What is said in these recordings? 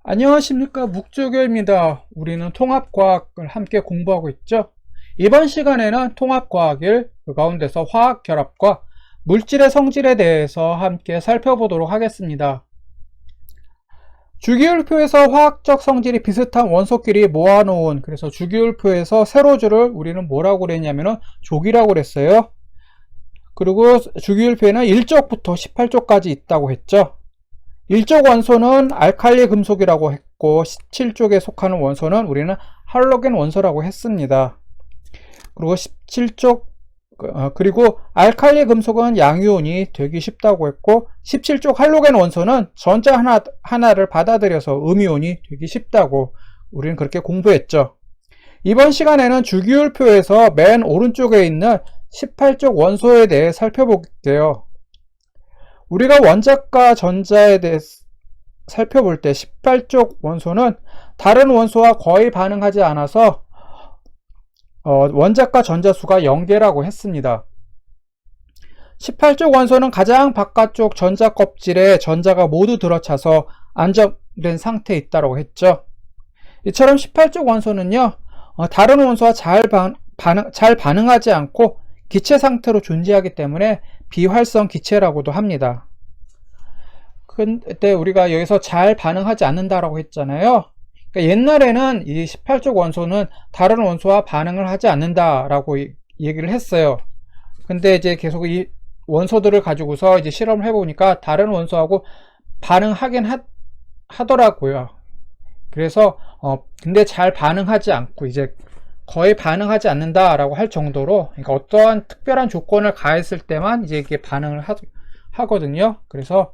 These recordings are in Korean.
안녕하십니까, 묵조교입니다. 우리는 통합과학을 함께 공부하고 있죠. 이번 시간에는 통합과학 1, 그 가운데서 화학결합과 물질의 성질에 대해서 함께 살펴보도록 하겠습니다. 주기율표에서 화학적 성질이 비슷한 원소끼리 모아놓은, 그래서 주기율표에서 세로줄을 우리는 뭐라고 그랬냐면은 족이라고 그랬어요. 그리고 주기율표에는 1쪽부터 18쪽까지 있다고 했죠. 1쪽 원소는 알칼리 금속이라고 했고 17쪽에 속하는 원소는 우리는 할로겐 원소라고 했습니다. 그리고 17쪽 그리고 알칼리 금속은 양이온이 되기 쉽다고 했고 17쪽 할로겐 원소는 전자 하나를 받아들여서 음이온이 되기 쉽다고 우리는 그렇게 공부했죠. 이번 시간에는 주기율표에서 맨 오른쪽에 있는 18쪽 원소에 대해 살펴볼게요. 우리가 원자과 전자에 대해 살펴볼 때 18쪽 원소는 다른 원소와 거의 반응하지 않아서 원자과 전자수가 0개라고 했습니다. 18쪽 원소는 가장 바깥쪽 전자 껍질에 전자가 모두 들어차서 안정된 상태에 있다고 했죠. 이처럼 18쪽 원소는요, 다른 원소와 잘 반응하지 않고 기체 상태로 존재하기 때문에 비활성 기체라고도 합니다. 근데 우리가 여기서 잘 반응하지 않는다라고 했잖아요. 그러니까 옛날에는 이 18쪽 원소는 다른 원소와 반응을 하지 않는다라고 얘기를 했어요. 근데 이제 계속 이 원소들을 가지고서 이제 실험을 해보니까 다른 원소하고 반응하긴 하더라고요. 그래서 근데 잘 반응하지 않고 이제 거의 반응하지 않는다라고 할 정도로, 그러니까 어떠한 특별한 조건을 가했을 때만 이제 이게 반응을 하거든요. 그래서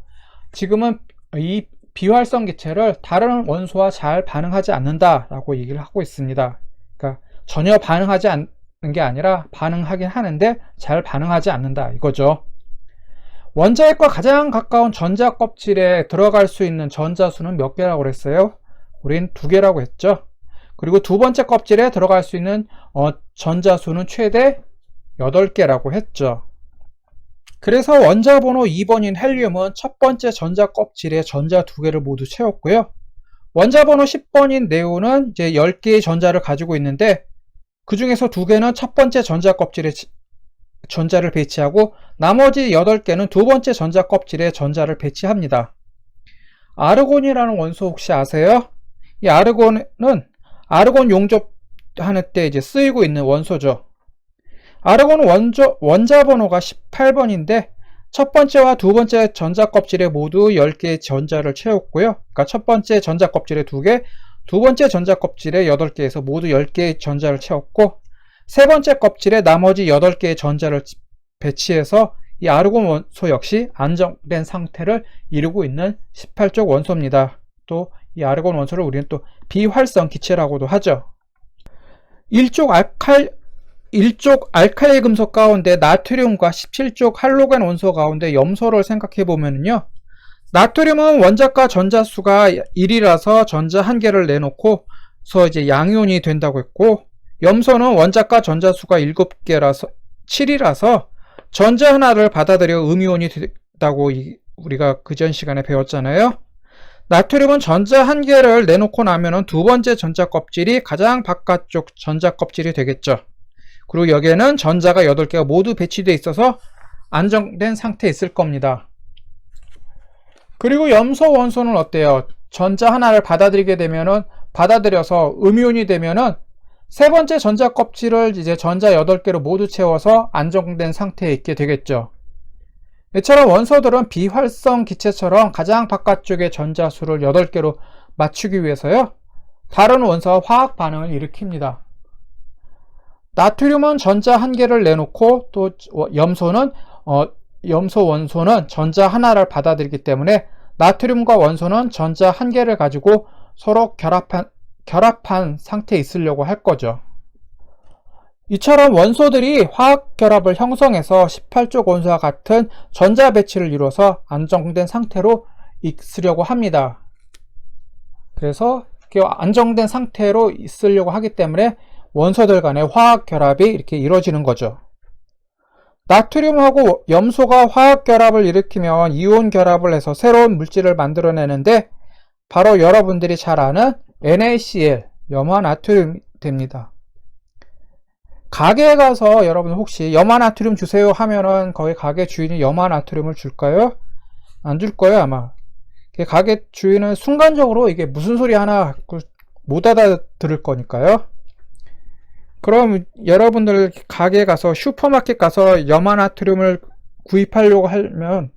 지금은 이 비활성 기체를 다른 원소와 잘 반응하지 않는다라고 얘기를 하고 있습니다. 그러니까 전혀 반응하지 않는 게 아니라 반응하긴 하는데 잘 반응하지 않는다 이거죠. 원자핵과 가장 가까운 전자 껍질에 들어갈 수 있는 전자수는 몇 개라고 그랬어요? 우린 2개라고 했죠. 그리고 두 번째 껍질에 들어갈 수 있는 전자수는 최대 8개라고 했죠. 그래서 원자 번호 2번인 헬륨은 첫 번째 전자 껍질에 전자 2개를 모두 채웠고요. 원자 번호 10번인 네온은 이제 10개의 전자를 가지고 있는데 그 중에서 2개는 첫 번째 전자 껍질에 전자를 배치하고 나머지 8개는 두 번째 전자 껍질에 전자를 배치합니다. 아르곤이라는 원소 혹시 아세요? 이 아르곤은 아르곤 용접하는 때 이제 쓰이고 있는 원소죠. 아르곤 원자 번호가 18번인데 첫 번째와 두 번째 전자 껍질에 모두 10개의 전자를 채웠고요. 그러니까 첫 번째 전자 껍질에 2개, 두 번째 전자 껍질에 8개에서 모두 10개의 전자를 채웠고 세 번째 껍질에 나머지 8개의 전자를 배치해서 이 아르곤 원소 역시 안정된 상태를 이루고 있는 18쪽 원소입니다. 또 이 아르곤 원소를 우리는 또 비활성 기체라고도 하죠. 1쪽 알칼리 금속 가운데 나트륨과 17쪽 할로겐 원소 가운데 염소를 생각해 보면요. 나트륨은 원자과 전자수가 1이라서 전자 1개를 내놓고서 이제 양이온이 된다고 했고, 염소는 원자과 전자수가 7이라서 전자 하나를 받아들여 음이온이 된다고 우리가 그전 시간에 배웠잖아요. 나트륨은 전자 1개를 내놓고 나면은 두 번째 전자 껍질이 가장 바깥쪽 전자 껍질이 되겠죠. 그리고 여기에는 전자가 8개가 모두 배치되어 있어서 안정된 상태에 있을 겁니다. 그리고 염소 원소는 어때요? 전자 하나를 받아들여서 음이온이 되면은 세 번째 전자 껍질을 이제 전자 8개로 모두 채워서 안정된 상태에 있게 되겠죠. 이처럼 원소들은 비활성 기체처럼 가장 바깥쪽의 전자수를 8개로 맞추기 위해서요, 다른 원소와 화학 반응을 일으킵니다. 나트륨은 전자 1개를 내놓고 또 염소 원소는 전자 하나를 받아들이기 때문에 나트륨과 원소는 전자 1개를 가지고 서로 결합한 상태에 있으려고 할 거죠. 이처럼 원소들이 화학 결합을 형성해서 18쪽 원소와 같은 전자 배치를 이루어서 안정된 상태로 있으려고 합니다. 그래서 안정된 상태로 있으려고 하기 때문에 원소들 간의 화학 결합이 이렇게 이루어지는 거죠. 나트륨하고 염소가 화학 결합을 일으키면 이온 결합을 해서 새로운 물질을 만들어내는데 바로 여러분들이 잘 아는 NaCl, 염화나트륨이 됩니다. 가게에 가서 여러분 혹시 염화나트륨 주세요 하면은 거기 가게 주인이 염화나트륨을 줄까요? 안 줄 거예요, 아마. 가게 주인은 순간적으로 이게 무슨 소리 하나 못 알아들을 거니까요. 그럼 여러분들 가게에 가서 슈퍼마켓 가서 염화나트륨을 구입하려고 하면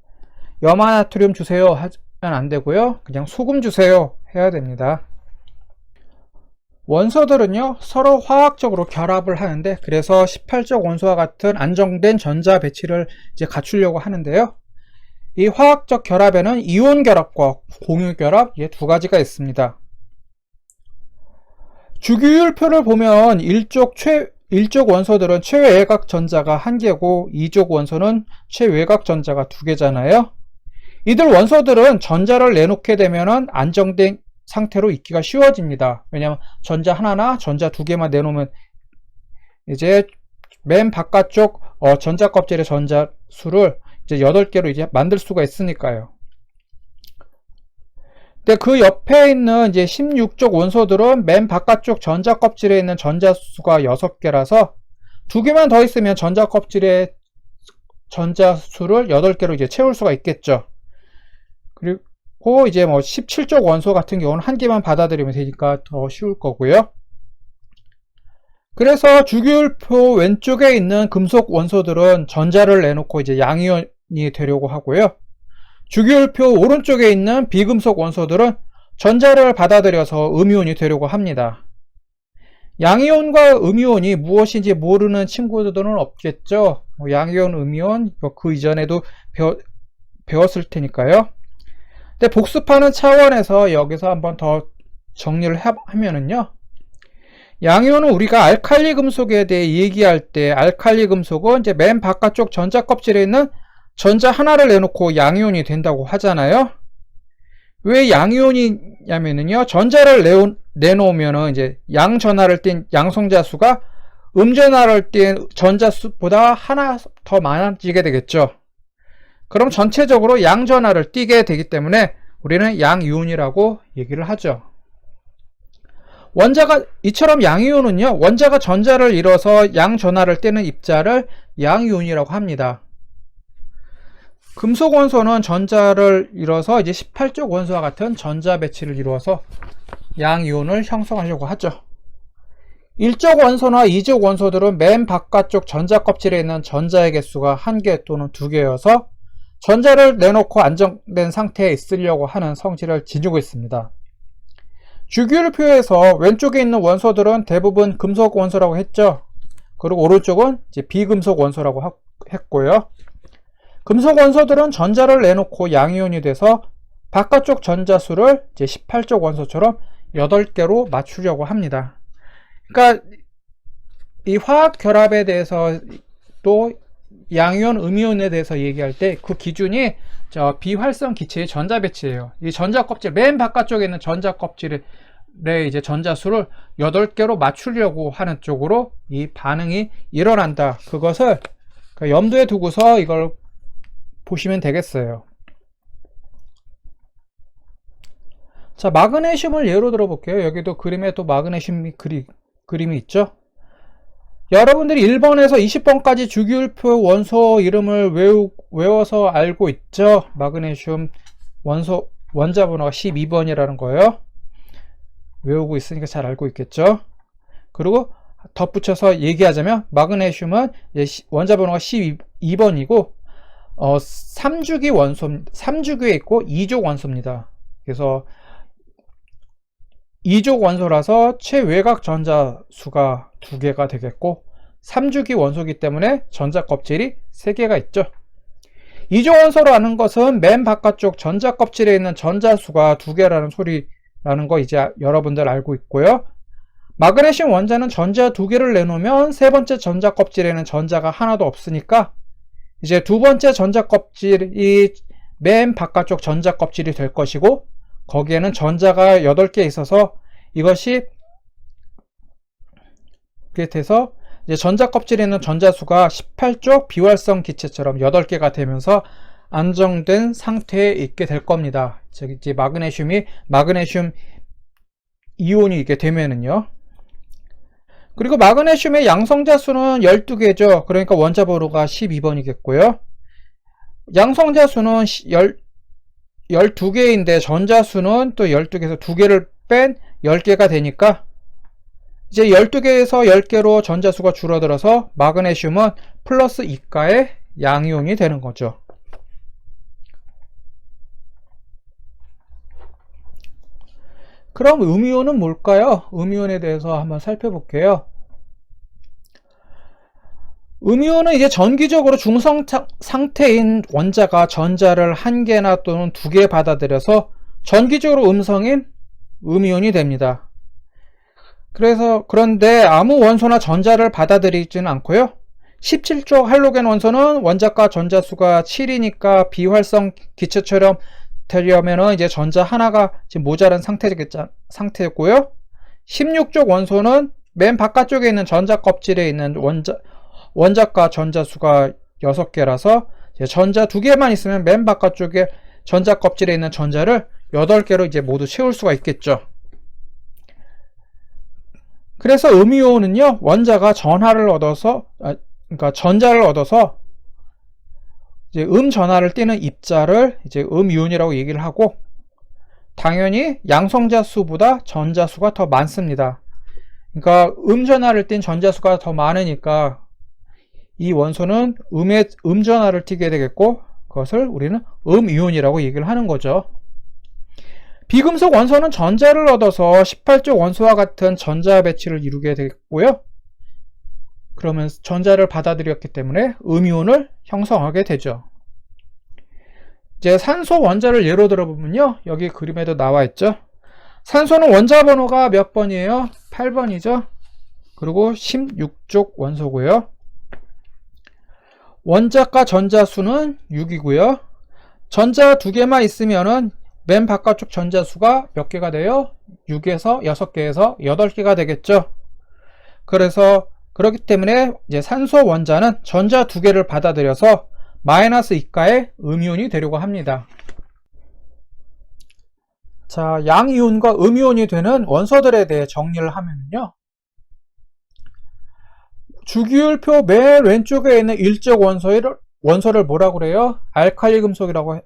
염화나트륨 주세요 하면 안 되고요. 그냥 소금 주세요 해야 됩니다. 원소들은요 서로 화학적으로 결합을 하는데, 그래서 18족 원소와 같은 안정된 전자 배치를 이제 갖추려고 하는데요. 이 화학적 결합에는 이온 결합과 공유 결합 두 가지가 있습니다. 주기율표를 보면 1족 원소들은 최외곽 전자가 1개고 2족 원소는 최외곽 전자가 2개잖아요. 이들 원소들은 전자를 내놓게 되면 안정된 상태로 있기가 쉬워집니다. 왜냐하면 전자 하나나 전자 2개만 내놓으면 이제 맨 바깥쪽 전자 껍질의 전자 수를 이제 8개로 이제 만들 수가 있으니까요. 근데 그 옆에 있는 이제 16족 원소들은 맨 바깥쪽 전자 껍질에 있는 전자 수가 6개라서 2개만 더 있으면 전자 껍질의 전자 수를 8개로 이제 채울 수가 있겠죠. 그리고 이제 뭐 17족 원소 같은 경우는 1개만 받아들이면 되니까 더 쉬울 거고요. 그래서 주기율표 왼쪽에 있는 금속 원소들은 전자를 내놓고 이제 양이온이 되려고 하고요. 주기율표 오른쪽에 있는 비금속 원소들은 전자를 받아들여서 음이온이 되려고 합니다. 양이온과 음이온이 무엇인지 모르는 친구들은 없겠죠. 양이온, 음이온 그 이전에도 배웠을 테니까요. 근데 복습하는 차원에서 여기서 한번 더 정리를 하면은요, 양이온은 우리가 알칼리 금속에 대해 얘기할 때 알칼리 금속은 이제 맨 바깥쪽 전자 껍질에 있는 전자 하나를 내놓고 양이온이 된다고 하잖아요. 왜 양이온이냐면요, 전자를 내놓으면은 이제 양전하를 띈 양성자 수가 음전하를 띈 전자 수보다 하나 더 많아지게 되겠죠. 그럼 전체적으로 양전하를 띠게 되기 때문에 우리는 양이온이라고 얘기를 하죠. 이처럼 양이온은요, 원자가 전자를 잃어서 양전하를 떼는 입자를 양이온이라고 합니다. 금속 원소는 전자를 잃어서 이제 18족 원소와 같은 전자 배치를 이루어서 양이온을 형성하려고 하죠. 1족 원소나 2족 원소들은 맨 바깥쪽 전자 껍질에 있는 전자의 개수가 1개 또는 2개여서 전자를 내놓고 안정된 상태에 있으려고 하는 성질을 지니고 있습니다. 주기율표에서 왼쪽에 있는 원소들은 대부분 금속 원소라고 했죠. 그리고 오른쪽은 이제 비금속 원소라고 했고요. 금속 원소들은 전자를 내놓고 양이온이 돼서 바깥쪽 전자수를 이제 18족 원소처럼 8개로 맞추려고 합니다. 그러니까 이 화학 결합에 대해서 또 양이온, 음이온에 대해서 얘기할 때 그 기준이 비활성 기체의 전자 배치예요. 이 전자 껍질 맨 바깥쪽에 있는 전자 껍질의 이제 전자수를 8개로 맞추려고 하는 쪽으로 이 반응이 일어난다. 그것을 염두에 두고서 이걸 보시면 되겠어요. 자, 마그네슘을 예로 들어 볼게요. 여기도 그림에 또 마그네슘 그림이 있죠. 여러분들이 1번에서 20번까지 주기율표 원소 이름을 외워서 알고 있죠. 마그네슘 원자 번호가 12번이라는 거예요. 외우고 있으니까 잘 알고 있겠죠. 그리고 덧붙여서 얘기하자면 마그네슘은 원자 번호가 12번이고 3주기에 있고 2족 원소입니다. 그래서 2족 원소라서 최외곽 전자 수가 2개가 되겠고 3주기 원소이기 때문에 전자 껍질이 3개가 있죠. 2족 원소라는 것은 맨 바깥쪽 전자 껍질에 있는 전자 수가 2개라는 소리라는 거 이제 여러분들 알고 있고요. 마그네슘 원자는 전자 2개를 내놓으면 세 번째 전자 껍질에는 전자가 하나도 없으니까 이제 두 번째 전자 껍질이 맨 바깥쪽 전자 껍질이 될 것이고, 거기에는 전자가 8개 있어서 이것이 그렇게 돼서 이제 전자 껍질에 있는 전자 수가 18족 비활성 기체처럼 8개가 되면서 안정된 상태에 있게 될 겁니다. 즉 이제 마그네슘 이온이 있게 되면은요. 그리고 마그네슘의 양성자 수는 12개죠. 그러니까 원자 번호가 12번이겠고요. 양성자 수는 12개인데 전자 수는 또 12개에서 2개를 뺀 10개가 되니까 이제 12개에서 10개로 전자 수가 줄어들어서 마그네슘은 플러스 2가의 양이온이 되는 거죠. 그럼 음이온은 뭘까요? 음이온에 대해서 한번 살펴볼게요. 음이온은 이제 전기적으로 중성 상태인 원자가 전자를 1개나 또는 2개 받아들여서 전기적으로 음성인 음이온이 됩니다. 그런데 아무 원소나 전자를 받아들이지는 않고요. 17쪽 할로겐 원소는 원자과 전자수가 7이니까 비활성 기체처럼 되려면은 이제 전자 하나가 지금 모자란 상태고요. 16쪽 원소는 맨 바깥쪽에 있는 전자 껍질에 있는 원자과 전자수가 6개라서 전자 2개만 있으면 맨 바깥쪽에 전자 껍질에 있는 전자를 8개로 이제 모두 채울 수가 있겠죠. 그래서 음이온은요, 원자가 전자를 얻어서 이제 전하를 띠는 입자를 이제 음이온이라고 얘기를 하고, 당연히 양성자 수보다 전자 수가 더 많습니다. 그러니까 전하를 띤 전자 수가 더 많으니까 이 원소는 전하를 띠게 되겠고, 그것을 우리는 음이온이라고 얘기를 하는 거죠. 비금속 원소는 전자를 얻어서 18쪽 원소와 같은 전자 배치를 이루게 되겠고요. 그러면 전자를 받아들였기 때문에 음이온을 형성하게 되죠. 이제 산소 원자를 예로 들어보면요. 여기 그림에도 나와 있죠. 산소는 원자 번호가 몇 번이에요? 8번이죠. 그리고 16쪽 원소고요. 원자과 전자 수는 6이고요. 전자 2개만 있으면은 맨 바깥쪽 전자 수가 몇 개가 돼요? 6에서 6개에서 8개가 되겠죠. 그렇기 때문에 이제 산소 원자는 전자 2개를 받아들여서 마이너스 2가의 음이온이 되려고 합니다. 자, 양이온과 음이온이 되는 원소들에 대해 정리를 하면요. 주기율표 맨 왼쪽에 있는 일적 원소를 뭐라고 그래요? 알칼리 금속이라고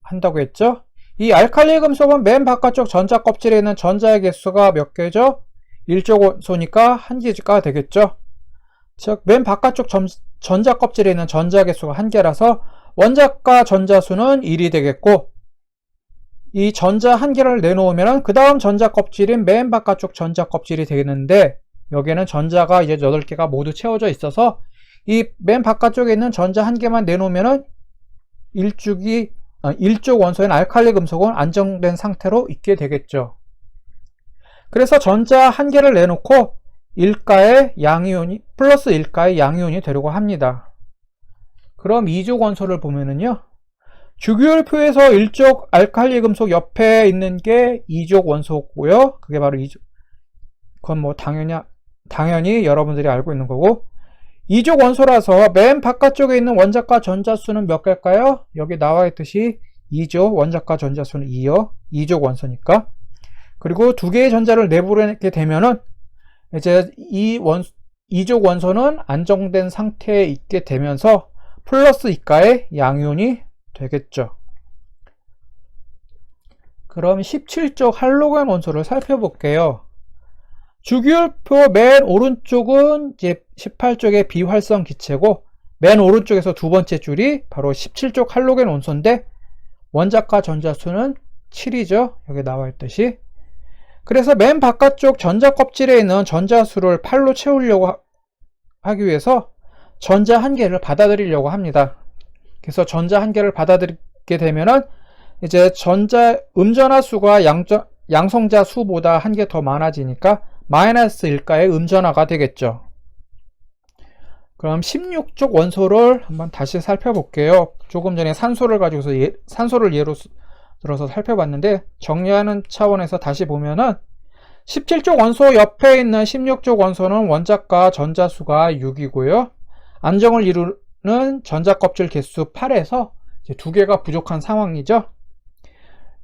한다고 했죠? 이 알칼리 금속은 맨 바깥쪽 전자 껍질에 있는 전자의 개수가 몇 개죠? 일적 원소니까 1개가 되겠죠? 즉, 맨 바깥쪽 전자 껍질에 있는 전자 개수가 1개라서 원자과 전자 수는 1이 되겠고, 이 전자 1개를 내놓으면 그 다음 전자 껍질인 맨 바깥쪽 전자 껍질이 되겠는데, 여기에는 전자가 이제 8개가 모두 채워져 있어서 이 맨 바깥쪽에 있는 전자 1개만 내놓으면 일족 원소인 알칼리 금속은 안정된 상태로 있게 되겠죠. 그래서 전자 1개를 내놓고 플러스 1가의 양이온이 되려고 합니다. 그럼 2족 원소를 보면은요, 주기율표에서 1족 알칼리 금속 옆에 있는 게 2족 원소고요. 그게 바로 2족. 그건 뭐 당연히 여러분들이 알고 있는 거고, 2족 원소라서 맨 바깥쪽에 있는 원자과 전자수는 몇 개일까요? 여기 나와 있듯이 2족, 원자과 전자수는 2요. 2족 원소니까. 그리고 2개의 전자를 내보내게 되면은 이제 2족 원소는 안정된 상태에 있게 되면서 플러스 2가의 양이온이 되겠죠. 그럼 17쪽 할로겐 원소를 살펴볼게요. 주기율표 맨 오른쪽은 이제 18쪽의 비활성 기체고, 맨 오른쪽에서 두 번째 줄이 바로 17쪽 할로겐 원소인데, 원자과 전자수는 7이죠. 여기 나와 있듯이. 그래서 맨 바깥쪽 전자 껍질에 있는 전자수를 8로 채우려고 하기 위해서 전자 1개를 받아들이려고 합니다. 그래서 전자 1개를 받아들이게 되면은 이제 음전하 수가 양성자 수보다 1개 더 많아지니까 마이너스 1가의 음전하가 되겠죠. 그럼 16쪽 원소를 한번 다시 살펴볼게요. 조금 전에 산소를 예로 들어서 살펴봤는데, 정리하는 차원에서 다시 보면은 17쪽 원소 옆에 있는 16쪽 원소는 원자과 전자수가 6이고요. 안정을 이루는 전자 껍질 개수 8에서 이제 2개가 부족한 상황이죠.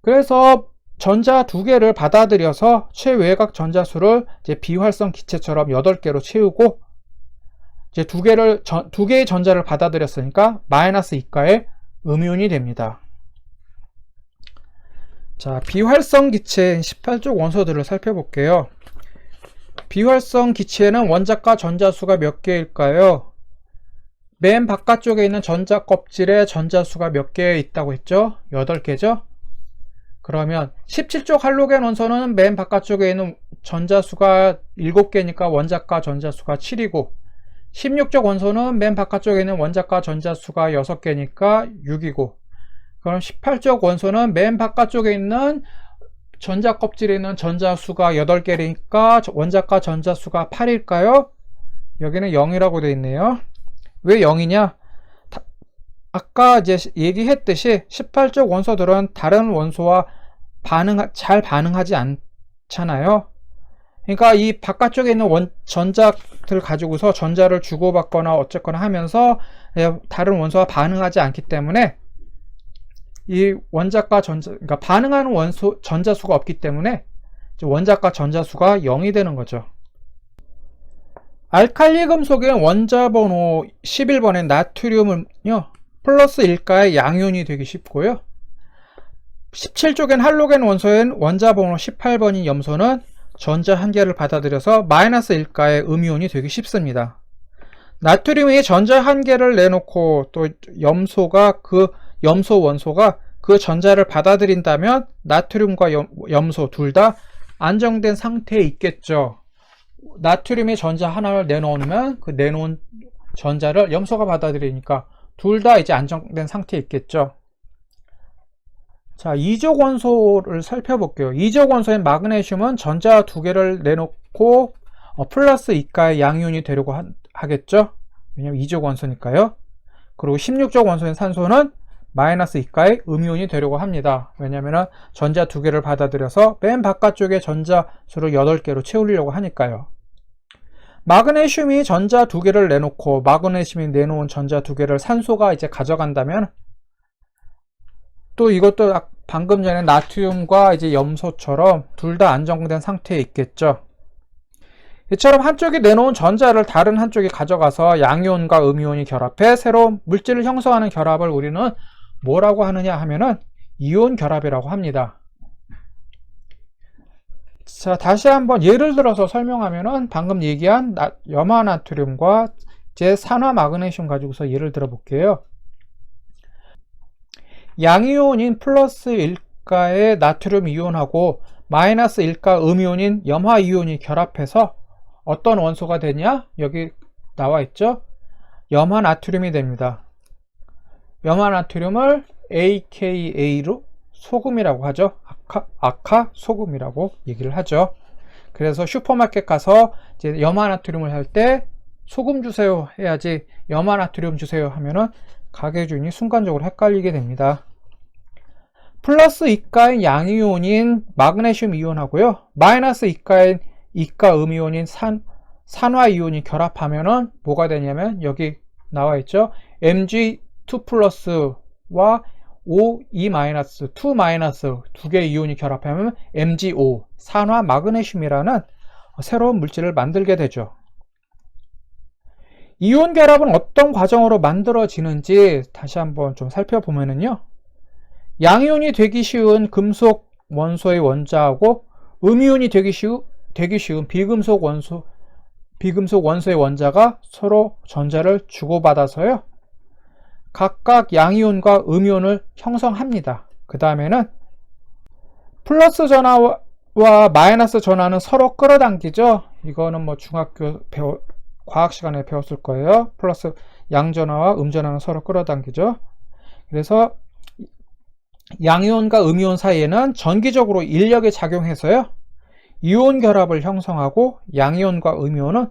그래서 전자 2개를 받아들여서 최외곽 전자수를 이제 비활성 기체처럼 8개로 채우고 이제 2개의 전자를 받아들였으니까 마이너스 이가의 음이온이 됩니다. 자, 비활성 기체인 18쪽 원소들을 살펴볼게요. 비활성 기체에는 원자과 전자수가 몇 개일까요? 맨 바깥쪽에 있는 전자 껍질에 전자수가 몇 개 있다고 했죠? 8개죠? 그러면 17쪽 할로겐 원소는 맨 바깥쪽에 있는 전자수가 7개니까 원자과 전자수가 7이고 16쪽 원소는 맨 바깥쪽에 있는 원자과 전자수가 6개니까 6이고 그럼 18쪽 원소는 맨 바깥쪽에 있는 전자 껍질에 있는 전자수가 8개니까 원자과 전자수가 8일까요? 여기는 0이라고 되어 있네요. 왜 0이냐? 아까 이제 얘기했듯이 18쪽 원소들은 다른 원소와 잘 반응하지 않잖아요. 그러니까 이 바깥쪽에 있는 전자들 가지고서 전자를 주고받거나 어쨌거나 하면서 다른 원소와 반응하지 않기 때문에 이 원자과 그러니까 반응하는 전자수가 없기 때문에 원자과 전자수가 0이 되는 거죠. 알칼리 금속의 원자 번호 11번의 나트륨은요, 플러스 1가의 양이온이 되기 쉽고요. 17쪽엔 할로겐 원소인 원자 번호 18번인 염소는 전자 1개를 받아들여서 마이너스 1가의 음이온이 되기 쉽습니다. 나트륨이 전자 1개를 내놓고 또 염소 원소가 그 전자를 받아들인다면 나트륨과 염소 둘 다 안정된 상태에 있겠죠. 나트륨이 전자 하나를 내놓으면 그 내놓은 전자를 염소가 받아들이니까 둘 다 이제 안정된 상태에 있겠죠. 자, 2족 원소를 살펴볼게요. 2족 원소인 마그네슘은 전자 2개를 내놓고 플러스 2가의 양이온이 되려고 하겠죠. 왜냐면 2족 원소니까요. 그리고 16족 원소인 산소는 마이너스 2가의 음이온이 되려고 합니다. 왜냐면 전자 2개를 받아들여서 맨 바깥쪽에 전자수를 8개로 채우려고 하니까요. 마그네슘이 전자 2개를 내놓고 마그네슘이 내놓은 전자 2개를 산소가 이제 가져간다면 또 이것도 방금 전에 나트륨과 이제 염소처럼 둘 다 안정된 상태에 있겠죠. 이처럼 한쪽이 내놓은 전자를 다른 한쪽이 가져가서 양이온과 음이온이 결합해 새로운 물질을 형성하는 결합을 우리는 뭐라고 하느냐 하면은 이온 결합이라고 합니다. 자, 다시 한번 예를 들어서 설명하면은 방금 얘기한 염화나트륨과 이제 산화 마그네슘 가지고서 예를 들어 볼게요. 양이온인 플러스 1가의 나트륨 이온하고 마이너스 1가 음이온인 염화 이온이 결합해서 어떤 원소가 되냐? 여기 나와 있죠? 염화나트륨이 됩니다. 염화나트륨을 AKA로 소금이라고 하죠. 아카 소금이라고 얘기를 하죠. 그래서 슈퍼마켓 가서 이제 염화나트륨을 할 때 소금 주세요 해야지 염화나트륨 주세요 하면은 가게 주인이 순간적으로 헷갈리게 됩니다. 플러스 2가인 양이온인 마그네슘 이온하고요, 마이너스 2가인 2가 음이온인 산화 이온이 결합하면은 뭐가 되냐면 여기 나와 있죠. Mg2 플러스와 O2 마이너스 2 마이너스 두 개의 이온이 결합하면 MgO 산화 마그네슘이라는 새로운 물질을 만들게 되죠. 이온 결합은 어떤 과정으로 만들어지는지 다시 한번 좀 살펴보면은요, 양이온이 되기 쉬운 금속 원소의 원자하고 음이온이 되기 쉬운 비금속 원소의 원자가 서로 전자를 주고받아서요, 각각 양이온과 음이온을 형성합니다. 그 다음에는 플러스 전하와 마이너스 전하는 서로 끌어당기죠. 이거는 뭐 중학교 과학 시간에 배웠을 거예요. 플러스 양전하와 음전하는 서로 끌어당기죠. 그래서 양이온과 음이온 사이에는 전기적으로 인력이 작용해서요, 이온 결합을 형성하고 양이온과 음이온은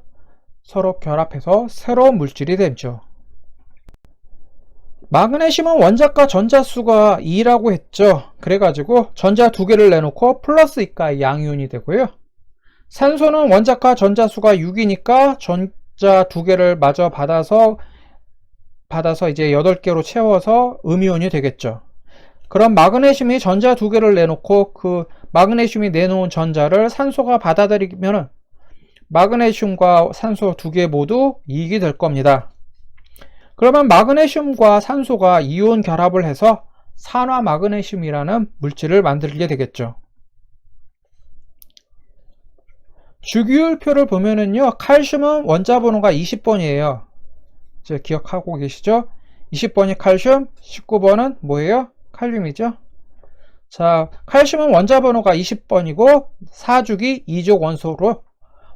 서로 결합해서 새로운 물질이 되죠. 마그네슘은 원자과 전자수가 2라고 했죠. 그래가지고 전자 2개를 내놓고 플러스 2가의 양이온이 되고요. 산소는 원자과 전자수가 6이니까 전자 2개를 마저 받아서 받아서 이제 8개로 채워서 음이온이 되겠죠. 그럼 마그네슘이 전자 2개를 내놓고 그 마그네슘이 내놓은 전자를 산소가 받아들이면은 마그네슘과 산소 2개 모두 이익이 될 겁니다. 그러면 마그네슘과 산소가 이온 결합을 해서 산화 마그네슘이라는 물질을 만들게 되겠죠. 주기율표를 보면은요, 칼슘은 원자 번호가 20번이에요. 이제 기억하고 계시죠? 20번이 칼슘, 19번은 뭐예요? 칼륨이죠. 자, 칼슘은 원자 번호가 20번이고 4주기 2족 원소로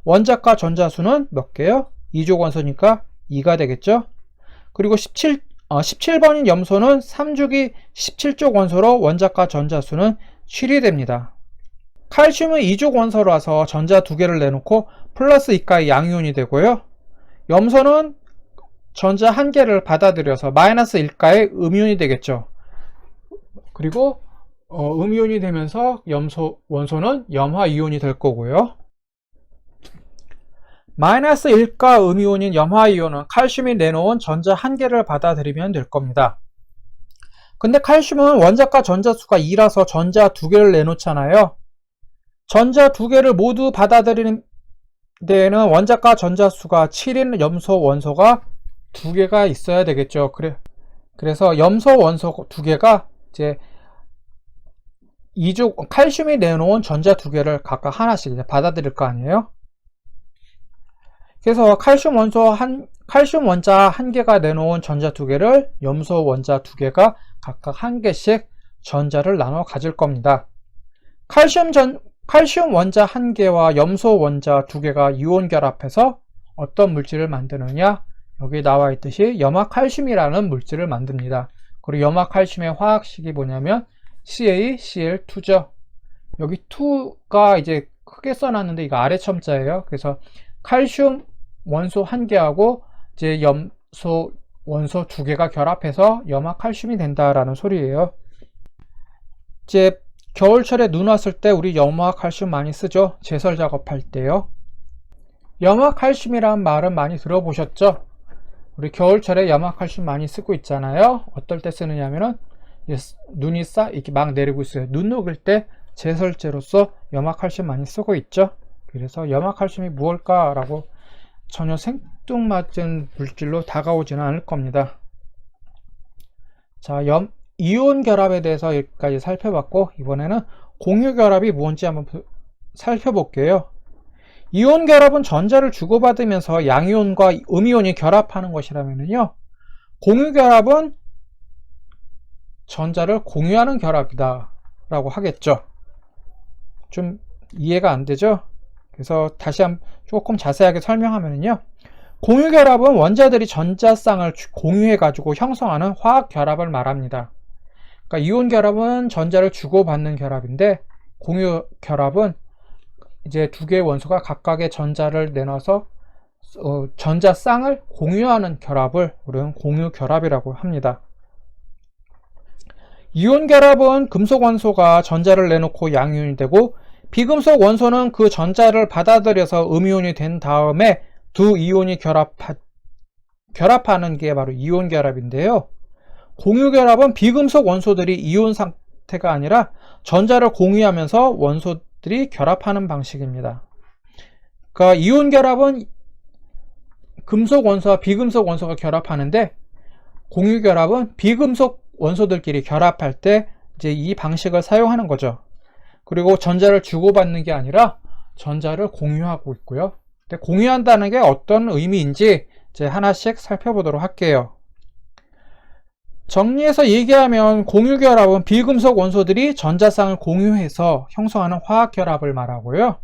원자과 전자수는 몇 개요? 2족 원소니까 2가 되겠죠. 그리고 17번인 염소는 3주기 17족 원소로 원자과 전자수는 7이 됩니다. 칼슘은 2족 원소라서 전자 2개를 내놓고 플러스 2가의 양이온이 되고요. 염소는 전자 1개를 받아들여서 마이너스 1가의 음이온이 되겠죠. 그리고 음이온이 되면서 원소는 염화이온이 될 거고요. 마이너스 1가 음이온인 염화이온은 칼슘이 내놓은 전자 1개를 받아들이면 될 겁니다. 근데 칼슘은 원자과 전자수가 2라서 전자 2개를 내놓잖아요. 전자 2개를 모두 받아들이는 데에는 원자과 전자수가 7인 염소 원소가 2개가 있어야 되겠죠. 그래서 염소 원소 2개가 이제 칼슘이 내놓은 전자 2개를 각각 하나씩 이제 받아들일 거 아니에요. 그래서 칼슘 원자 1개가 내놓은 전자 2개를 염소 원자 2개가 각각 1개씩 전자를 나눠 가질 겁니다. 칼슘 원자 1개와 염소 원자 2개가 이온 결합해서 어떤 물질을 만드느냐? 여기 나와 있듯이 염화칼슘이라는 물질을 만듭니다. 그리고 염화칼슘의 화학식이 뭐냐면 CaCl2죠. 여기 2가 이제 크게 써놨는데 이거 아래 첨자예요. 그래서 칼슘 원소 1개하고 이제 염소 원소 2개가 결합해서 염화칼슘이 된다라는 소리예요. 이제 겨울철에 눈 왔을 때 우리 염화칼슘 많이 쓰죠. 제설 작업할 때요. 염화칼슘이라는 말은 많이 들어보셨죠? 우리 겨울철에 염화칼슘 많이 쓰고 있잖아요. 어떨 때 쓰느냐면은 눈이 이렇게 막 내리고 있어요. 눈 녹을 때 제설제로서 염화칼슘 많이 쓰고 있죠. 그래서 염화칼슘이 무엇일까라고 전혀 생뚱맞은 물질로 다가오지는 않을 겁니다. 자, 이온 결합에 대해서 여기까지 살펴봤고, 이번에는 공유 결합이 뭔지 한번 살펴볼게요. 이온 결합은 전자를 주고받으면서 양이온과 음이온이 결합하는 것이라면요, 공유 결합은 전자를 공유하는 결합이다 라고 하겠죠. 좀 이해가 안 되죠? 그래서 다시 한번 조금 자세하게 설명하면요, 공유 결합은 원자들이 전자쌍을 공유해 가지고 형성하는 화학 결합을 말합니다. 그러니까 이온 결합은 전자를 주고받는 결합인데, 공유 결합은 이제 2개의 원소가 각각의 전자를 내놔서 전자쌍을 공유하는 결합을 우리는 공유 결합이라고 합니다. 이온 결합은 금속 원소가 전자를 내놓고 양이온이 되고, 비금속 원소는 그 전자를 받아들여서 음이온이 된 다음에 두 이온이 결합하는 게 바로 이온 결합인데요. 공유 결합은 비금속 원소들이 이온 상태가 아니라 전자를 공유하면서 원소들이 결합하는 방식입니다. 그러니까 이온 결합은 금속 원소와 비금속 원소가 결합하는데, 공유 결합은 비금속 원소들끼리 결합할 때 이제 이 방식을 사용하는 거죠. 그리고 전자를 주고받는 게 아니라 전자를 공유하고 있고요. 근데 공유한다는 게 어떤 의미인지 이제 하나씩 살펴보도록 할게요. 정리해서 얘기하면 공유 결합은 비금속 원소들이 전자쌍을 공유해서 형성하는 화학 결합을 말하고요.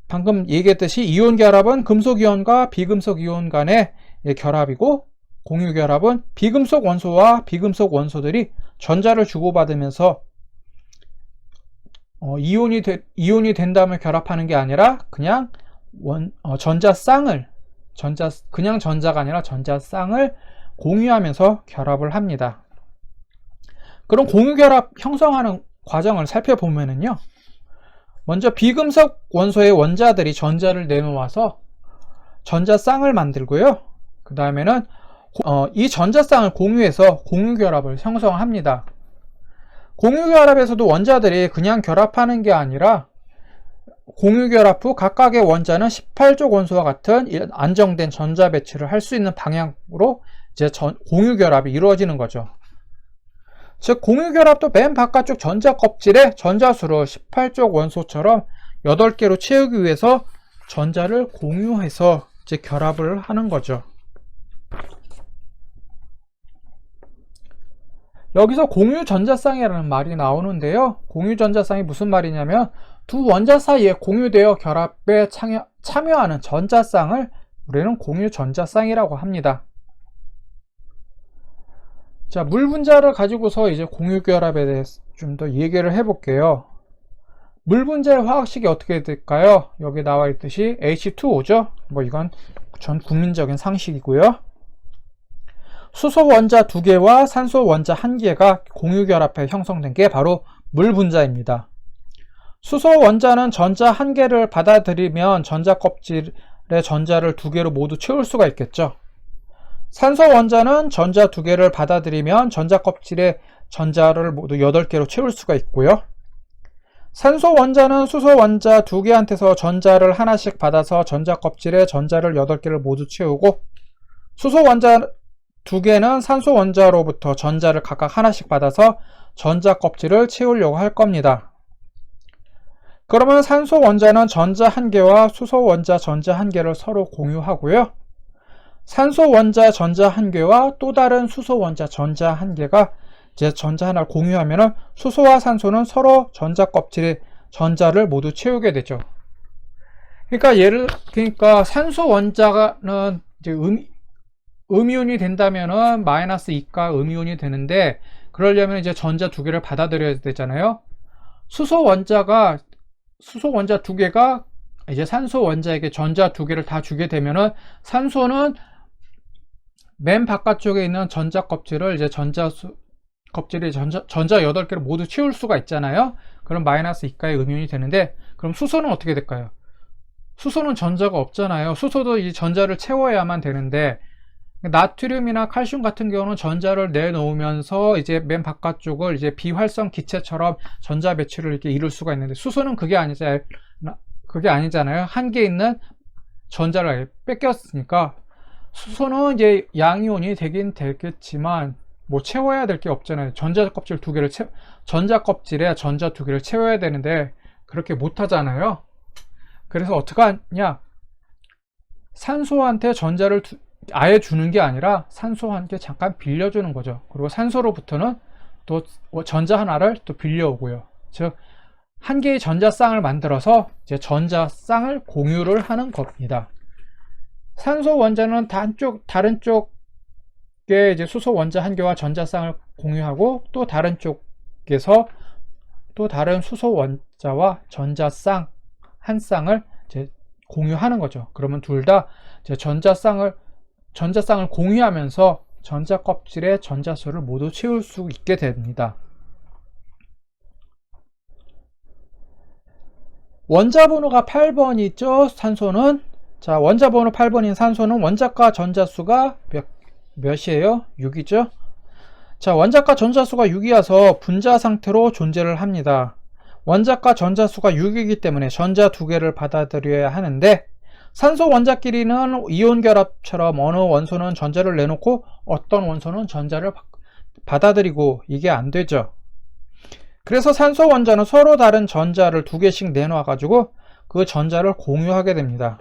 방금 얘기했듯이 이온 결합은 금속 이온과 비금속 이온 간의 결합이고, 공유 결합은 비금속 원소와 비금속 원소들이 전자를 주고받으면서 이온이 된 다음에 결합하는 게 아니라 그냥 그냥 전자가 아니라 전자쌍을 공유하면서 결합을 합니다. 그럼 공유 결합 형성하는 과정을 살펴보면은요, 먼저 비금속 원소의 원자들이 전자를 내놓아서 전자쌍을 만들고요. 그 다음에는 이 전자쌍을 공유해서 공유결합을 형성합니다. 공유결합에서도 원자들이 그냥 결합하는 게 아니라 공유결합 후 각각의 원자는 18족 원소와 같은 안정된 전자 배치를 할 수 있는 방향으로 이제 공유결합이 이루어지는 거죠. 즉 공유결합도 맨 바깥쪽 전자 껍질에 전자수를 18족 원소처럼 8개로 채우기 위해서 전자를 공유해서 이제 결합을 하는 거죠. 여기서 공유전자쌍이라는 말이 나오는데요. 공유전자쌍이 무슨 말이냐면 두 원자 사이에 공유되어 결합에 참여하는 전자쌍을 우리는 공유전자쌍이라고 합니다. 자, 물 분자를 가지고서 이제 공유결합에 대해서 좀 더 얘기를 해볼게요. 물 분자의 화학식이 어떻게 될까요? 여기 나와 있듯이 H2O죠. 뭐 이건 전 국민적인 상식이고요. 수소 원자 2개와 산소 원자 1개가 공유결합해 형성된 게 바로 물 분자입니다. 수소 원자는 전자 1개를 받아들이면 전자 껍질에 전자를 2개로 모두 채울 수가 있겠죠. 산소 원자는 전자 2개를 받아들이면 전자 껍질에 전자를 모두 8개로 채울 수가 있고요. 산소 원자는 수소 원자 2개한테서 전자를 하나씩 받아서 전자 껍질에 전자를 8개를 모두 채우고, 수소 원자 2개는 산소 원자로부터 전자를 각각 하나씩 받아서 전자 껍질을 채우려고 할 겁니다. 그러면 산소 원자는 전자 1개와 수소 원자 전자 1개를 서로 공유하고요. 산소 원자 전자 1개와 또 다른 수소 원자 전자 1개가 이제 전자 하나를 공유하면 수소와 산소는 서로 전자 껍질에 전자를 모두 채우게 되죠. 그러니까 산소 원자는 이제 음이온이 된다면은 마이너스 2가 음이온이 되는데, 그러려면 이제 전자 2개를 받아들여야 되잖아요. 수소 원자 2개가 이제 산소 원자에게 전자 2개를 다 주게 되면은 산소는 맨 바깥쪽에 있는 전자 껍질을 이제 껍질이 전자 8개를 모두 채울 수가 있잖아요. 그럼 마이너스 2가의 음이온이 되는데, 그럼 수소는 어떻게 될까요? 수소는 전자가 없잖아요. 수소도 이 전자를 채워야만 되는데, 나트륨이나 칼슘 같은 경우는 전자를 내놓으면서 이제 맨 바깥쪽을 이제 비활성 기체처럼 전자 배치를 이렇게 이룰 수가 있는데, 수소는 그게 아니잖아요. 한개 있는 전자를 뺏겼으니까 수소는 이제 양이온이 되긴 되겠지만 뭐 채워야 될 게 없잖아요. 전자 껍질에 전자 2개를 채워야 되는데 그렇게 못 하잖아요. 그래서 어떻게 하냐? 산소한테 전자를 아예 주는 게 아니라 산소한테 잠깐 빌려주는 거죠. 그리고 산소로부터는 또 전자 하나를 또 빌려오고요. 즉, 한 개의 전자쌍을 만들어서 이제 전자쌍을 공유를 하는 겁니다. 산소 원자는 다른 쪽에 이제 수소 원자 1개와 전자쌍을 공유하고, 또 다른 쪽에서 또 다른 수소 원자와 전자쌍 한 쌍을 이제 공유하는 거죠. 그러면 둘 다 전자쌍을 공유하면서 전자 껍질의 전자수를 모두 채울 수 있게 됩니다. 원자 번호가 8번이죠. 산소는. 자, 원자 번호 8번인 산소는 원자과 전자수가 몇이에요? 6이죠. 자, 원자과 전자수가 6이어서 분자 상태로 존재를 합니다. 원자과 전자수가 6이기 때문에 전자 2개를 받아들여야 하는데, 산소 원자끼리는 이온 결합처럼 어느 원소는 전자를 내놓고 어떤 원소는 전자를 받아들이고, 이게 안 되죠. 그래서 산소 원자는 서로 다른 전자를 2개씩 내놔 가지고 그 전자를 공유하게 됩니다.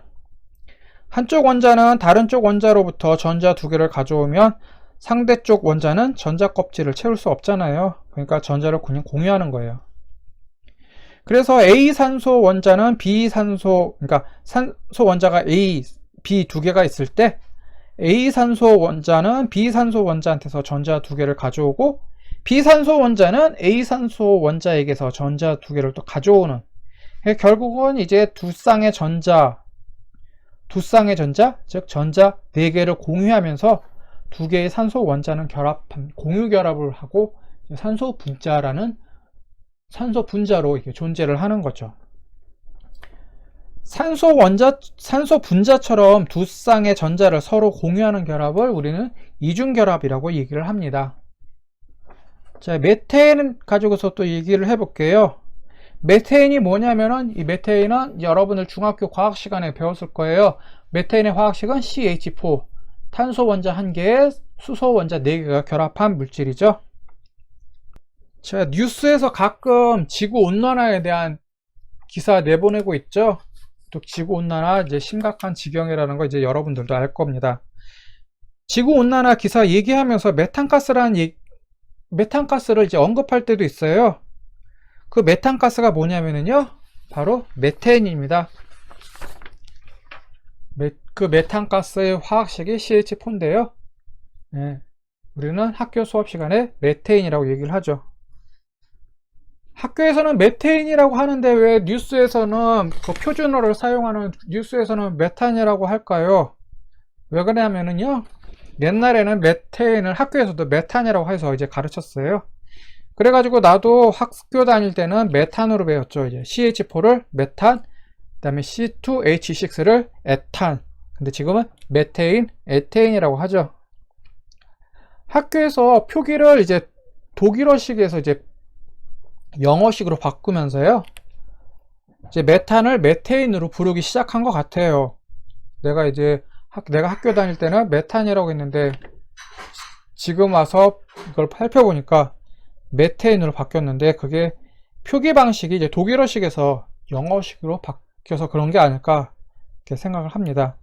한쪽 원자는 다른 쪽 원자로부터 전자 2개를 가져오면 상대쪽 원자는 전자 껍질을 채울 수 없잖아요. 그러니까 전자를 그냥 공유하는 거예요. 그래서 A 산소 원자는 B 산소, 그러니까 산소 원자가 A, B 2개가 있을 때 A 산소 원자는 B 산소 원자한테서 전자 2개를 가져오고, B 산소 원자는 A 산소 원자에게서 전자 2개를 또 가져오는, 결국은 이제 두 쌍의 전자, 즉 전자 4개를 공유하면서 2개의 산소 원자는 공유 결합을 하고 산소 분자로 이렇게 존재를 하는 거죠. 산소 분자처럼 두 쌍의 전자를 서로 공유하는 결합을 우리는 이중결합이라고 얘기를 합니다. 자, 메테인 가지고서 또 얘기를 해볼게요. 메테인이 뭐냐면은, 이 메테인은 여러분들 중학교 과학 시간에 배웠을 거예요. 메테인의 화학식은 CH4, 탄소 원자 1개에 수소 원자 4개가 결합한 물질이죠. 자, 뉴스에서 가끔 지구온난화에 대한 기사 내보내고 있죠. 또 지구온난화 이제 심각한 지경이라는 거 이제 여러분들도 알 겁니다. 지구온난화 기사 얘기하면서 메탄가스를 이제 언급할 때도 있어요. 그 메탄가스가 뭐냐면요, 바로 메테인입니다. 그 메탄가스의 화학식이 CH4인데요. 네, 우리는 학교 수업 시간에 메테인이라고 얘기를 하죠. 학교에서는 메테인이라고 하는데 왜 뉴스에서는 그 표준어를 사용하는 뉴스에서는 메탄이라고 할까요? 왜 그러냐면요, 옛날에는 메테인을 학교에서도 메탄이라고 해서 이제 가르쳤어요. 그래가지고 나도 학교 다닐 때는 메탄으로 배웠죠. 이제 CH4를 메탄, 그 다음에 C2H6를 에탄. 근데 지금은 메테인, 에테인이라고 하죠. 학교에서 표기를 이제 독일어식에서 이제 영어식으로 바꾸면서요, 이제 메탄을 메테인으로 부르기 시작한 것 같아요. 내가 학교 다닐 때는 메탄이라고 했는데 지금 와서 이걸 살펴보니까 메테인으로 바뀌었는데, 그게 표기 방식이 이제 독일어식에서 영어식으로 바뀌어서 그런 게 아닐까 이렇게 생각을 합니다.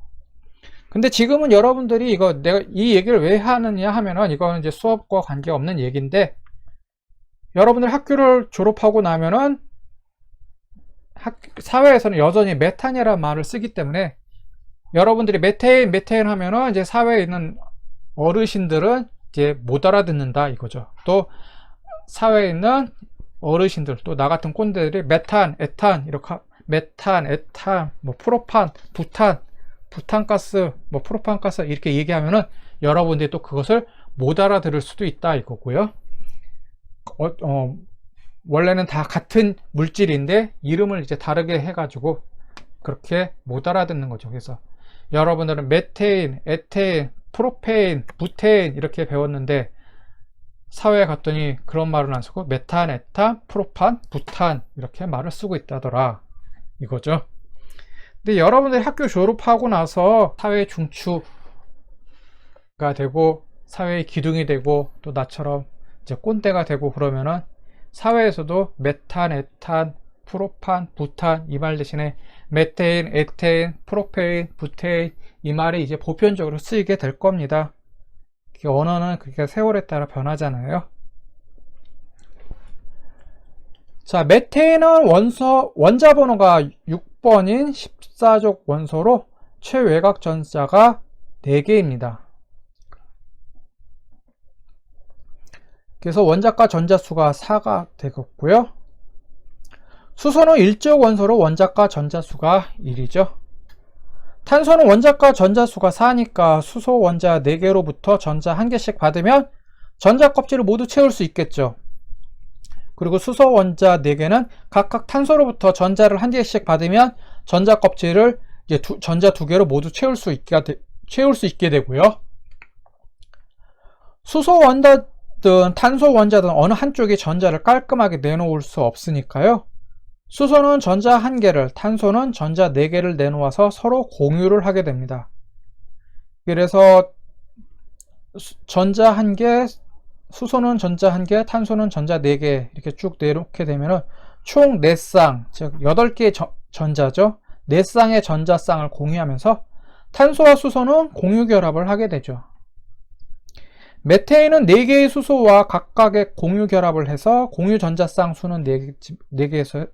근데 지금은 여러분들이 내가 이 얘기를 왜 하느냐 하면은, 이거는 이제 수업과 관계없는 얘기인데, 여러분들 학교를 졸업하고 나면은 사회에서는 여전히 메탄이라는 말을 쓰기 때문에, 여러분들이 메테인 하면은 이제 사회에 있는 어르신들은 이제 못 알아듣는다 이거죠. 또 사회에 있는 어르신들, 또 나 같은 꼰대들이 메탄, 에탄 이렇게 메탄, 에탄, 뭐 프로판, 부탄가스, 뭐 프로판가스 이렇게 얘기하면은 여러분들이 또 그것을 못 알아들을 수도 있다 이거고요. 원래는 다 같은 물질인데 이름을 이제 다르게 해가지고 그렇게 못 알아듣는 거죠. 그래서 여러분들은 메테인, 에테인, 프로페인, 부테인 이렇게 배웠는데, 사회에 갔더니 그런 말은 안 쓰고 메탄, 에탄, 프로판, 부탄 이렇게 말을 쓰고 있다더라 이거죠. 근데 여러분들이 학교 졸업하고 나서 사회 중추가 되고 사회의 기둥이 되고 또 나처럼 이제 꼰대가 되고 그러면은 사회에서도 메탄, 에탄, 프로판, 부탄 이 말 대신에 메테인, 에테인, 프로페인, 부테인 이 말이 이제 보편적으로 쓰이게 될 겁니다. 언어는 그게 세월에 따라 변하잖아요. 자, 메테인은 원자 번호가 6번인 14족 원소로 최외곽 전자가 4개입니다. 그래서 원자과 전자수가 4가 되겠고요. 수소는 1족 원소로 원자과 전자수가 1이죠. 탄소는 원자과 전자수가 4니까 수소 원자 4개로부터 전자 1개씩 받으면 전자 껍질을 모두 채울 수 있겠죠. 그리고 수소 원자 4개는 각각 탄소로부터 전자를 1개씩 받으면 전자 껍질을 이제 전자 2개로 모두 채울 수 있게 되고요. 수소 원자든 탄소 원자든 어느 한쪽이 전자를 깔끔하게 내놓을 수 없으니까요, 수소는 전자 1개를, 탄소는 전자 4개를 내놓아서 서로 공유를 하게 됩니다. 그래서 전자 1개, 수소는 전자 1개, 탄소는 전자 4개 이렇게 쭉 내놓게 되면 총 4쌍, 즉 8개의 전자죠. 4쌍의 전자쌍을 공유하면서 탄소와 수소는 공유 결합을 하게 되죠. 메테인은 4개의 수소와 각각의 공유 결합을 해서 공유 전자쌍 수는 4개에서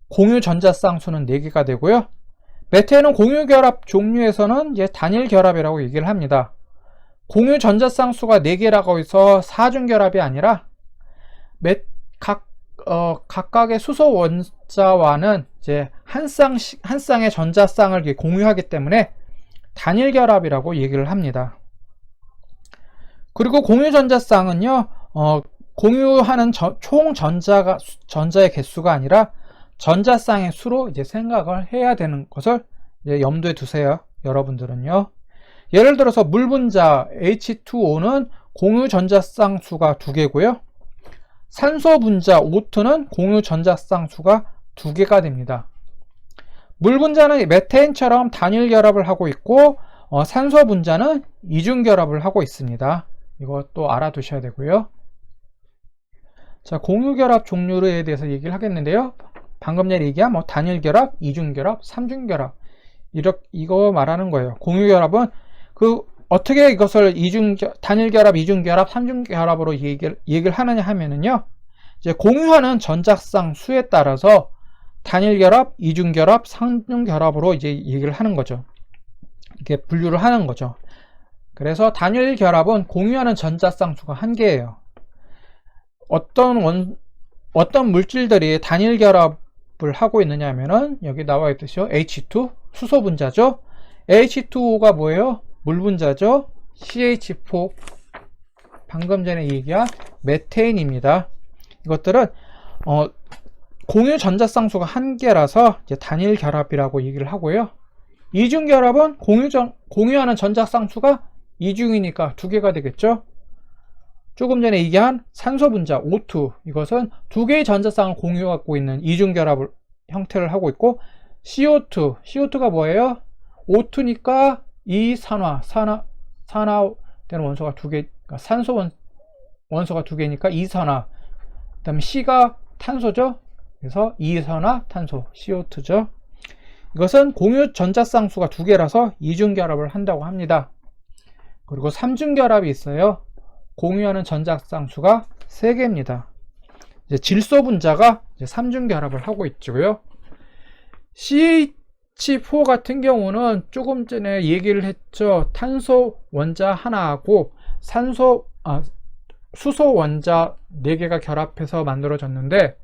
공유 전자쌍 수는 4개가 되고요. 메테인은 공유 결합 종류에서는 이제 단일 결합이라고 얘기를 합니다. 공유 전자쌍 수가 4개라고 해서 사중 결합이 아니라 각각의 수소 원자와는 이제 한 쌍의 전자쌍을 공유하기 때문에 단일 결합이라고 얘기를 합니다. 그리고 공유 전자쌍은요, 공유하는 총 전자의 개수가 아니라 전자쌍의 수로 이제 생각을 해야 되는 것을 이제 염두에 두세요. 여러분들은요. 예를 들어서 물 분자 H2O는 공유 전자쌍 수가 2개고요. 산소 분자 O2는 공유 전자쌍 수가 2개가 됩니다. 물 분자는 메테인처럼 단일 결합을 하고 있고 산소 분자는 이중 결합을 하고 있습니다. 이것도 알아두셔야 되고요. 자, 공유 결합 종류에 대해서 얘기를 하겠는데요. 방금 전에 얘기한 단일 결합, 이중 결합, 삼중 결합 이거 말하는 거예요. 공유 결합은 어떻게 이것을 단일 결합, 이중 결합, 삼중 결합으로 얘기를 하느냐 하면은요. 이제 공유하는 전자쌍 수에 따라서 단일 결합, 이중 결합, 삼중 결합으로 이제 얘기를 하는 거죠. 이렇게 분류를 하는 거죠. 그래서 단일 결합은 공유하는 전자쌍 수가 1개예요. 어떤 물질들이 단일 결합을 하고 있느냐 하면은 여기 나와 있듯이요. H2 수소 분자죠. H2O가 뭐예요? 물 분자죠. CH4 방금 전에 얘기한 메테인입니다. 이것들은 공유 전자쌍수가 1개라서 이제 단일 결합이라고 얘기를 하고요. 이중 결합은 공유하는 전자쌍수가 이중이니까 2개가 되겠죠. 조금 전에 얘기한 산소 분자 O2 이것은 2개의 전자쌍을 공유하고 있는 이중 결합 형태를 하고 있고 CO2가 뭐예요? O2니까 산화되는 원소가 2개, 그러니까 산소 원소가 2개니까 이산화. 그 다음에 C가 탄소죠. 그래서 이산화탄소 CO2죠. 이것은 공유 전자쌍수가 2개라서 이중결합을 한다고 합니다. 그리고 삼중결합이 있어요. 공유하는 전자쌍수가 3개입니다. 이제 질소 분자가 이제 삼중결합을 하고 있고요. CH4 같은 경우는 조금 전에 얘기를 했죠. 탄소 원자 하나하고 수소 원자 4개가 결합해서 만들어졌는데,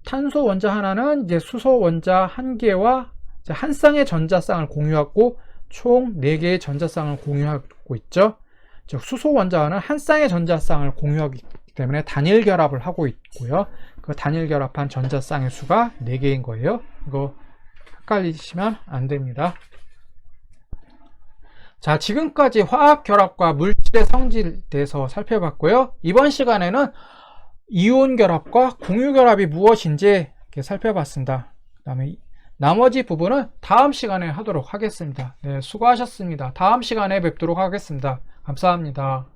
탄소 원자 하나는 이제 수소 원자 1개와 한 쌍의 전자쌍을 공유하고 총 4개의 전자쌍을 공유하고 있죠. 즉 수소 원자는 한 쌍의 전자쌍을 공유하기 때문에 단일 결합을 하고 있고요. 그 단일 결합한 전자쌍의 수가 4개인 거예요. 이거 헷갈리시면 안 됩니다. 자, 지금까지 화학 결합과 물질의 성질에 대해서 살펴봤고요. 이번 시간에는 이온 결합과 공유 결합이 무엇인지 이렇게 살펴봤습니다. 그다음에 나머지 부분은 다음 시간에 하도록 하겠습니다. 네, 수고하셨습니다. 다음 시간에 뵙도록 하겠습니다. 감사합니다.